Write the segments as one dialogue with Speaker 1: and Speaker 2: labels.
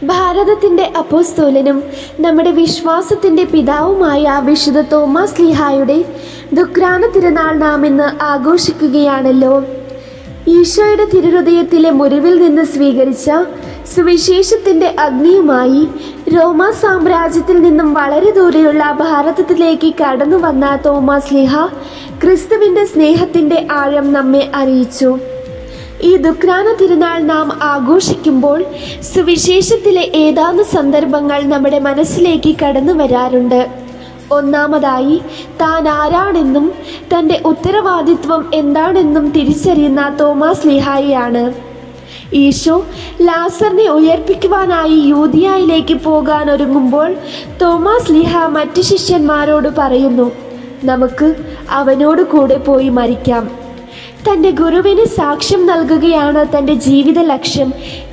Speaker 1: ഭാരതത്തിൻ്റെ അപ്പോസ്തോലനും നമ്മുടെ വിശ്വാസത്തിൻ്റെ പിതാവുമായ വിശുദ്ധ തോമാസ് ശ്ലീഹായുടെ ദുഃഖാന തിരുനാൾ നാം ഇന്ന് ആഘോഷിക്കുകയാണല്ലോ. ഈശോയുടെ തിരുഹൃദയത്തിലെ മുറിവിൽ നിന്ന് സ്വീകരിച്ച സുവിശേഷത്തിൻ്റെ അഗ്നിയുമായി റോമാ സാമ്രാജ്യത്തിൽ നിന്നും വളരെ ദൂരെയുള്ള ഭാരതത്തിലേക്ക് കടന്നു വന്ന തോമാസ് ശ്ലീഹ ക്രിസ്തുവിൻ്റെ സ്നേഹത്തിൻ്റെ ആഴം നമ്മെ അറിയിച്ചു. ഈ ദുഃഖാന തിരുനാൾ നാം ആഘോഷിക്കുമ്പോൾ സുവിശേഷത്തിലെ ഏതാനും സന്ദർഭങ്ങൾ നമ്മുടെ മനസ്സിലേക്ക് കടന്നു വരാറുണ്ട്. ഒന്നാമതായി, താൻ ആരാണെന്നും തൻ്റെ ഉത്തരവാദിത്വം എന്താണെന്നും തിരിച്ചറിയുന്ന തോമാസ് ശ്ലീഹായാണ്. ഈശോ ലാസറിനെ ഉയർപ്പിക്കുവാനായി യൂദിയായിലേക്ക് പോകാൻ ഒരുങ്ങുമ്പോൾ തോമാസ് ശ്ലീഹ മറ്റ് ശിഷ്യന്മാരോട് പറയുന്നു, നമുക്ക് അവനോട് കൂടെ പോയി മരിക്കാം. തൻ്റെ ഗുരുവിന് സാക്ഷ്യം നൽകുകയാണ് തൻ്റെ ജീവിത ലക്ഷ്യം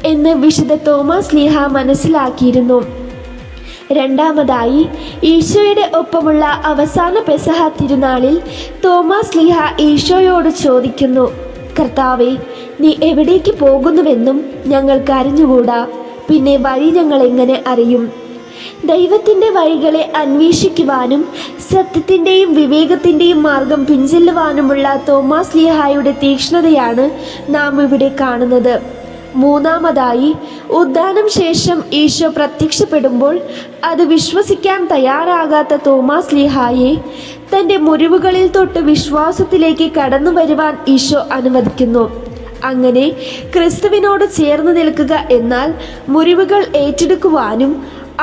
Speaker 1: എന്ന് വിശുദ്ധ തോമാസ് ശ്ലീഹ മനസ്സിലാക്കിയിരുന്നു. രണ്ടാമതായി, ഈശോയുടെ ഒപ്പമുള്ള അവസാന പെസഹ തിരുനാളിൽ തോമാസ് ശ്ലീഹ ഈശോയോട് ചോദിക്കുന്നു, കർത്താവേ, നീ എവിടേക്ക് പോകുന്നുവെന്നും ഞങ്ങൾക്ക് അറിഞ്ഞുകൂടാ, പിന്നെ വഴി ഞങ്ങൾ എങ്ങനെ അറിയും? ദൈവത്തിൻ്റെ വഴികളെ അന്വേഷിക്കുവാനും സത്യത്തിൻ്റെയും വിവേകത്തിൻ്റെയും മാർഗം പിൻചെല്ലുവാനുമുള്ള തോമാസ് ശ്ലീഹായുടെ തീക്ഷ്ണതയാണ് നാം ഇവിടെ കാണുന്നത്. മൂന്നാമതായി, ഉദ്ധാനം ശേഷം ഈശോ പ്രത്യക്ഷപ്പെടുമ്പോൾ അത് വിശ്വസിക്കാൻ തയ്യാറാകാത്ത തോമാസ് ശ്ലീഹായെ തൻ്റെ മുറിവുകളിൽ തൊട്ട് വിശ്വാസത്തിലേക്ക് കടന്നു വരുവാൻ ഈശോ അനുവദിക്കുന്നു. അങ്ങനെ ക്രിസ്തുവിനോട് ചേർന്ന് നിൽക്കുക എന്നാൽ മുറിവുകൾ ഏറ്റെടുക്കുവാനും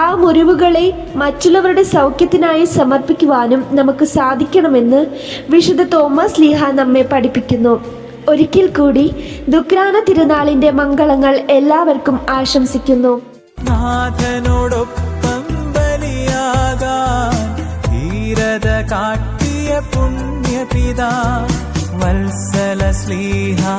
Speaker 1: ആ മുറിവുകളെ മറ്റുള്ളവരുടെ സൗഖ്യത്തിനായി സമർപ്പിക്കുവാനും നമുക്ക് സാധിക്കണമെന്ന് വിശുദ്ധ തോമാസ് ശ്ലീഹ നമ്മെ പഠിപ്പിക്കുന്നു. ഒരിക്കൽ കൂടി ദുഃഖാന തിരുനാളിൻ്റെ മംഗളങ്ങൾ എല്ലാവർക്കും ആശംസിക്കുന്നു.
Speaker 2: നാഥനോടൊപ്പം ബലിയാകാൻ ധീരത കാട്ടിയ പുണ്യപിതാ വത്സല ശ്ലീഹാ